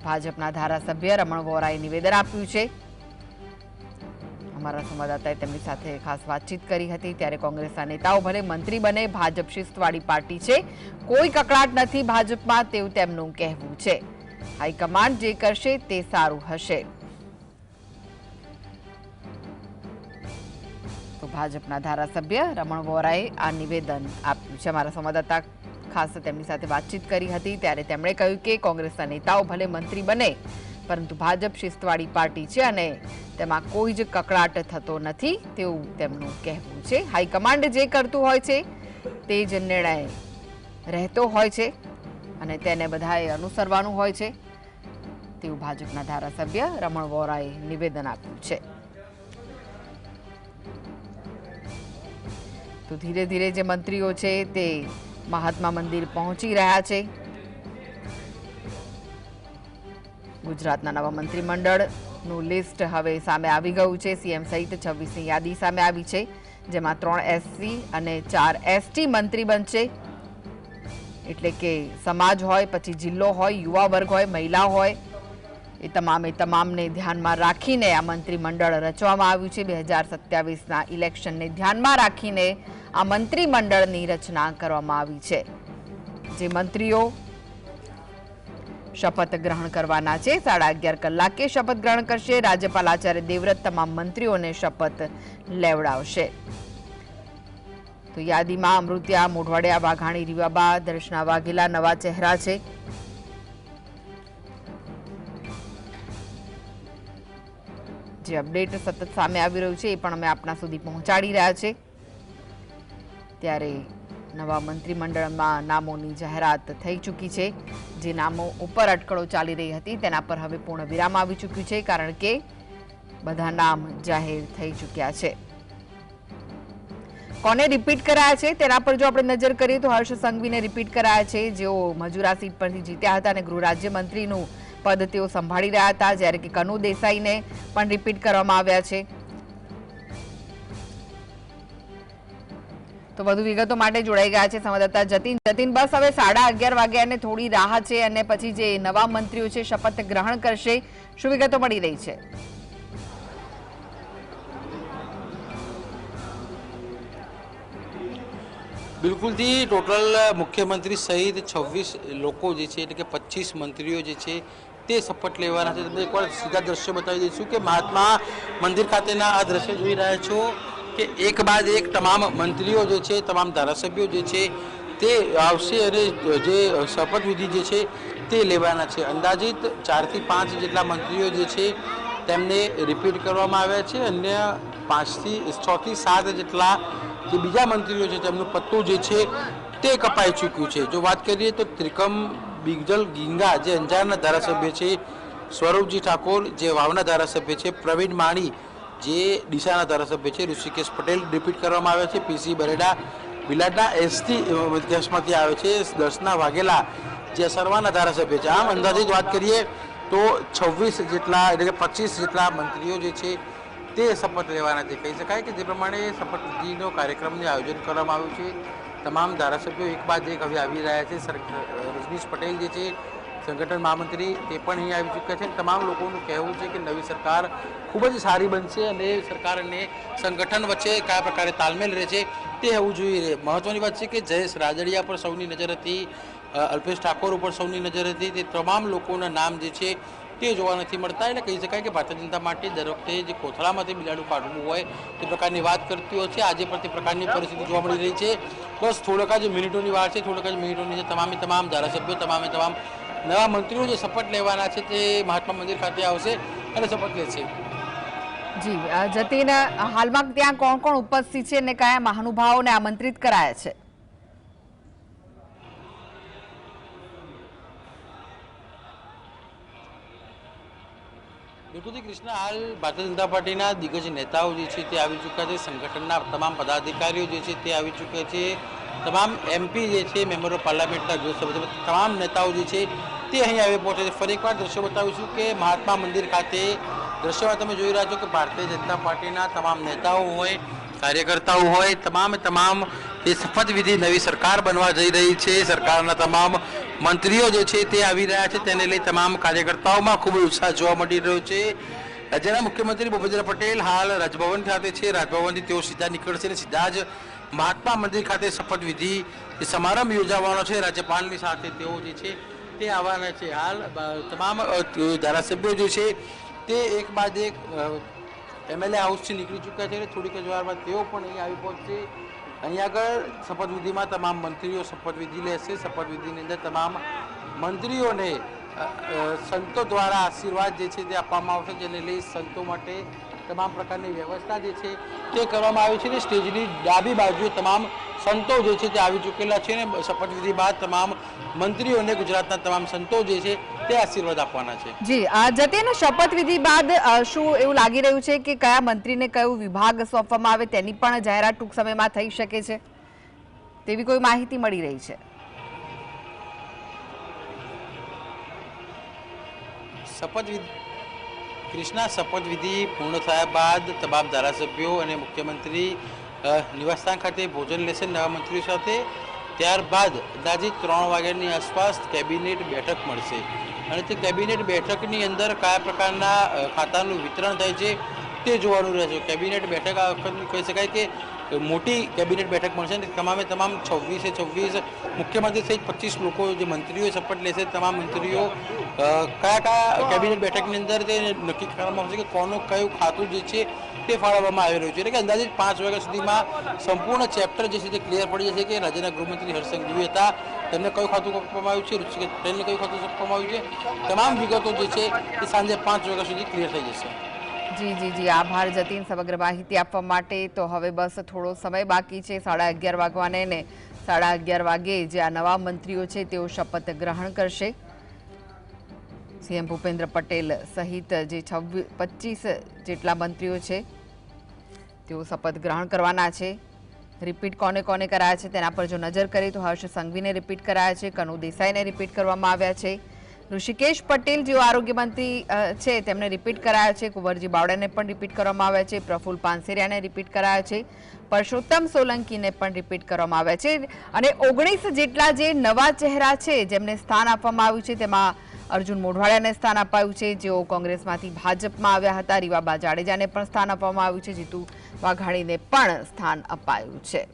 ભાજપના ધારાસભ્ય રમણ વોરાએ નિવેદન આપ્યું છે। અમારા સંવાદદાતાએ તેમની સાથે ખાસ વાતચીત કરી હતી। ત્યારે કોંગ્રેસના નેતાઓ ભલે મંત્રી બને, ભાજપ શિસ્તવાળી પાર્ટી છે, કોઈ કકળાટ નથી ભાજપમાં, તેવું તેમનું કહેવું છે। હાઈકમાન્ડ જે કરશે તે સારું હશે। તો ભાજપના ધારાસભ્ય રમણ વોરાએ આ નિવેદન આપ્યું છે। અમારા સંવાદદાતા ખાસ તેમની સાથે વાતચીત કરી હતી। ત્યારે તેમણે કહ્યું કે કોંગ્રેસના નેતાઓ ભલે મંત્રી બને, પરંતુ ભાજપ શિસ્તવાળી પાર્ટી છે અને તેમાં કોઈ જ કકળાટ થતો નથી, તેવું તેમનું કહેવું છે। હાઈકમાન્ડ જે કરતું હોય છે તે જ નિર્ણય રહેતો હોય છે અને તેને બધાએ અનુસરવાનું હોય છે, તેવું ભાજપના ધારાસભ્ય રમણ વોરાએ નિવેદન આપ્યું છે। તો ધીરે ધીરે જે મંત્રીઓ છે તે મહાત્મા મંદિર પહોંચી રહ્યા છે। ગુજરાતના નવા મંત્રીમંડળનું લિસ્ટ હવે સામે આવી ગયું છે। સીએમ સહિત 26ની યાદી સામે આવી છે, જેમાં 3 SC અને 4 ST મંત્રી બનશે। એટલે કે સમાજ હોય, પછી જિલ્લો હોય, યુવા વર્ગ હોય, મહિલા હોય, એ તમામને ધ્યાનમાં રાખીને આ મંત્રીમંડળ રચવામાં આવ્યું છે। 2027ના ઇલેક્શનને ધ્યાનમાં રાખીને આ મંત્રીમંડળની રચના કરવામાં આવી છે। જે મંત્રીઓ શપથ ગ્રહણ કરવાના છે, 11:30 કલાકે શપથ ગ્રહણ કરશે। રાજ્યપાલ આચાર્ય દેવવ્રત તમામ મંત્રીઓને શપથ લેવડાવશે। તો યાદીમાં અમૃત્યા, મોઢવાડિયા, વાઘાણી, રીવાબા, દર્શના વાઘેલા નવા ચહેરા છે। જે અપડેટ સતત સામે આવી રહ્યું છે એ પણ અમે આપના સુધી પહોંચાડી રહ્યા છે। ત્યારે નવા મંત્રીમંડળમાં નામોની જાહેરાત થઈ ચૂકી છે। જે નામો ઉપર અટકળો ચાલી રહી હતી તેના પર હવે પૂર્ણ વિરામ આવી ચૂક્યું છે, કારણ કે બધા નામ જાહેર થઈ ચૂક્યા છે। કોને રિપીટ કરાયા છે તેના પર જો આપણે નજર કરીએ તો હર્ષ સંઘવીને રિપીટ કરાયા છે, જેઓ મજૂરા સીટ પરથી જીત્યા હતા અને ગૃહ રાજ્યમંત્રીનું પદ તેઓ સંભાળી રહ્યા હતા, જ્યારે કે કનુ દેસાઈને પણ રિપીટ કરવામાં આવ્યા છે। તો વધુ વિગતો માટે જોડાઈ ગયા છે સંવાદદાતા જતીન। બસ હવે 11:30 વાગ્યાને થોડી રાહ છે અને પછી જે નવા મંત્રીઓ છે શપથ ગ્રહણ કરશે, શું વિગતો મળી રહી છે? બિલકુલથી ટોટલ મુખ્યમંત્રી સહિત 26 લોકો જે છે, એટલે કે 25 મંત્રીઓ જે છે તે શપથ લેવાના છે। તમને એકવાર સીધા દ્રશ્યો બતાવી દઈશું કે મહાત્મા મંદિર ખાતેના આ દ્રશ્ય જોઈ રહ્યા છો કે એક બાદ એક તમામ મંત્રીઓ જે છે, તમામ ધારાસભ્યો જે છે તે આવશે અને જે શપથવિધિ જે છે તે લેવાના છે। અંદાજિત 4 થી 5 જેટલા મંત્રીઓ જે છે તેમને રિપીટ કરવામાં આવ્યા છે। અન્ય 6 થી 7 જેટલા જે બીજા મંત્રીઓ છે તેમનું પત્તું જે છે તે કપાઈ ચૂક્યું છે। જો વાત કરીએ તો ત્રિકમ બિગજલ ગીંગા જે અંજારના ધારાસભ્ય છે, સ્વરૂપજી ઠાકોર જે વાવના ધારાસભ્ય છે, પ્રવીણ માણી જે ડીસાના ધારાસભ્ય છે, ઋષિકેશ પટેલ રિપીટ કરવામાં આવ્યા છે, પીસી બરેડા બિલાડના ST મધ્યસ્થમાંથી આવે છે, દર્શના વાઘેલા જે સરવાના ધારાસભ્ય છે। આમ અંદાજિત વાત કરીએ તો 26 જેટલા, એટલે કે 25 જેટલા મંત્રીઓ જે છે તે શપથ લેવાના છે। કહી શકાય કે જે પ્રમાણે શપથવિધિનો કાર્યક્રમનું આયોજન કરવામાં આવ્યું છે, તમામ ધારાસભ્યો એક બાદ એક હવે આવી રહ્યા છે। રજનીશ પટેલ જે છે સંગઠન મહામંત્રી તે પણ અહીં આવી ચૂક્યા છે। તમામ લોકોનું કહેવું છે કે નવી સરકાર ખૂબ જ સારી બનશે અને સરકાર અને સંગઠન વચ્ચે કયા પ્રકારે તાલમેલ રહે છે તે હોવું જોઈએ। મહત્વની વાત છે કે જયેશ રાદડિયા પર સૌની નજર હતી, અલ્પેશ ઠાકોર ઉપર સૌની નજર હતી, તે તમામ લોકોના નામ જે છે તે જોવા નથી મળતા। એટલે કહી શકાય કે ભારતીય જનતા પાર્ટી દર વખતે જે કોથળામાંથી બિલાડું કાઢવું હોય તે પ્રકારની વાત કરતી હોય છે, આજે પણ તે પ્રકારની પરિસ્થિતિ જોવા મળી રહી છે। બસ થોડાક જ મિનિટોની વાત છે, થોડાક જ મિનિટોની છે, તમામ ધારાસભ્યો, તમામ નવા મંત્રીઓ જે શપથ લેવાના છે તે મહાત્મા મંદિર ખાતે આવશે અને શપથ લેશે। જી જતીન, હાલમાં ત્યાં કોણ કોણ ઉપસ્થિત છે અને કયા મહાનુભાવોને આમંત્રિત કરાયા છે? બિલકુલ કૃષ્ણ, હાલ ભારતીય જનતા પાર્ટીના દિગ્ગજ નેતાઓ જે છે તે આવી ચૂક્યા છે, સંગઠનના તમામ પદાધિકારીઓ જે છે તે આવી ચૂક્યા છે, તમામ MP જે છે, મેમ્બર ઓફ પાર્લામેન્ટના ગૃહસભ્યો, તમામ નેતાઓ જે છે તે અહીં આવી પહોંચે છે। ફરી એકવાર દ્રશ્યો બતાવીશું કે મહાત્મા મંદિર ખાતે દ્રશ્યોમાં તમે જોઈ રહ્યા છો કે ભારતીય જનતા પાર્ટીના તમામ નેતાઓ હોય, કાર્યકર્તાઓ હોય, તમામ એ શપથવિધિ નવી સરકાર બનવા જઈ રહી છે, સરકારના તમામ મંત્રીઓ જે છે તે આવી રહ્યા છે, તેને લઈ તમામ કાર્યકર્તાઓમાં ખૂબ ઉત્સાહ જોવા મળી રહ્યો છે. રાજ્યના મુખ્યમંત્રી ભૂપેન્દ્ર પટેલ હાલ રાજભવન ખાતે છે. રાજભવનથી તેઓ સીધા નીકળશે અને સીધા જ મહાત્મા મંદિર ખાતે શપથવિધિ સમારંભ યોજાવાનો છે. રાજ્યપાલની સાથે તેઓ જે છે તે આવવાના છે. હાલ તમામ ધારાસભ્યો જે છે તે એક બાદ એક એમએલએ હાઉસથી નીકળી ચૂક્યા છે. થોડીક જ વારમાં તેઓ પણ અહીં આવી પહોંચશે. અહીંયા આગળ શપથવિધિમાં તમામ મંત્રીઓ શપથવિધિ લેશે. શપથવિધિની અંદર તમામ મંત્રીઓને સંતો દ્વારા આશીર્વાદ જે છે તે આપવામાં આવશે, જેને લઈ સંતો માટે તમામ પ્રકારની વ્યવસ્થા જે છે તે કરવામાં આવી છે. સ્ટેજની ડાબી બાજુએ તમામ સંતો જે છે તે આવી ચૂકેલા છે અને શપથવિધિ બાદ તમામ મંત્રીઓને ગુજરાતના તમામ સંતો જે છે તે આશીર્વાદ આપવાના છે. જી જતીન, શપથવિધિ બાદ શું એવું લાગી રહ્યું છે કે કયા મંત્રીને કયો વિભાગ સોંપવામાં આવે તેની પણ જાહેરાત ટૂંક સમયમાં થઈ શકે છે તેવી કોઈ માહિતી મળી રહી છે? શપથવિધિ પૂર્ણ થયા બાદ તમામ ધારાસભ્યો અને મુખ્યમંત્રી નિવાસસ્થાન ખાતે ભોજન લેશે નવા મંત્રીઓ સાથે. ત્યારબાદ અંદાજિત 3 વાગ્યાની આસપાસ કેબિનેટ બેઠક મળશે અને તે કેબિનેટ બેઠકની અંદર કયા પ્રકારના ખાતાનું વિતરણ થાય છે તે જોવાનું રહેશે. કેબિનેટ બેઠક આ વખતની કહી શકાય કે મોટી કેબિનેટ બેઠક મળશે અને તમામ 26 મુખ્યમંત્રી સહિત 25 લોકો જે મંત્રીઓ શપથ લેશે, તમામ મંત્રીઓ કયા કેબિનેટ બેઠકની અંદર તે નક્કી કરવામાં આવશે કે કોનું કયું ખાતું જે છે તે ફાળવવામાં આવી રહ્યું છે. એટલે કે અંદાજિત 5 વાગ્યા સુધીમાં સંપૂર્ણ ચેપ્ટર જે છે તે ક્લિયર પડી જશે કે રાજ્યના ગૃહમંત્રી હર્ષ સંઘવી હતા, તેમને કયું ખાતું આપવામાં આવ્યું છે, ઋષિકેશ પટેલને કયું ખાતું આપવામાં આવ્યું છે. તમામ વિગતો જે છે તે સાંજે 5 વાગ્યા સુધી ક્લિયર થઈ જશે. જી આભાર જતીન સમગ્ર માહિતી આપવા માટે. તો હવે બસ થોડો સમય બાકી છે, 11:30 વાગવાને ને 11:30 વાગે જે આ નવા મંત્રીઓ છે તેઓ શપથ ગ્રહણ કરશે. સીએમ ભૂપેન્દ્ર પટેલ સહિત જે 25 જેટલા મંત્રીઓ છે તેઓ શપથ ગ્રહણ કરવાના છે. રિપીટ કોને કોને કરાયા છે તેના પર જો નજર કરીએ તો હર્ષ સંઘવીને રિપીટ કરાયા છે, કનુ દેસાઈને રિપીટ કરવામાં આવ્યા છે, ઋષિકેશ પટેલ જેઓ આરોગ્ય મંત્રી છે તેમને રિપીટ કરાયા છે, કુંવરજી બાવળાને પણ રિપીટ કરવામાં આવ્યા છે, પ્રફુલ્લ પાનસેરિયાને રિપીટ કરાયા છે, પરસોત્તમ સોલંકીને પણ રિપીટ કરવામાં આવ્યા છે અને 19 જેટલા જે નવા ચહેરા છે જેમને સ્થાન આપવામાં આવ્યું છે તેમાં અર્જુન મોઢવાડિયાને સ્થાન અપાયું છે, જેઓ કોંગ્રેસમાંથી ભાજપમાં આવ્યા હતા. રીવાબા જાડેજાને પણ સ્થાન આપવામાં આવ્યું છે, જીતુ વાઘાણીને પણ સ્થાન અપાયું છે.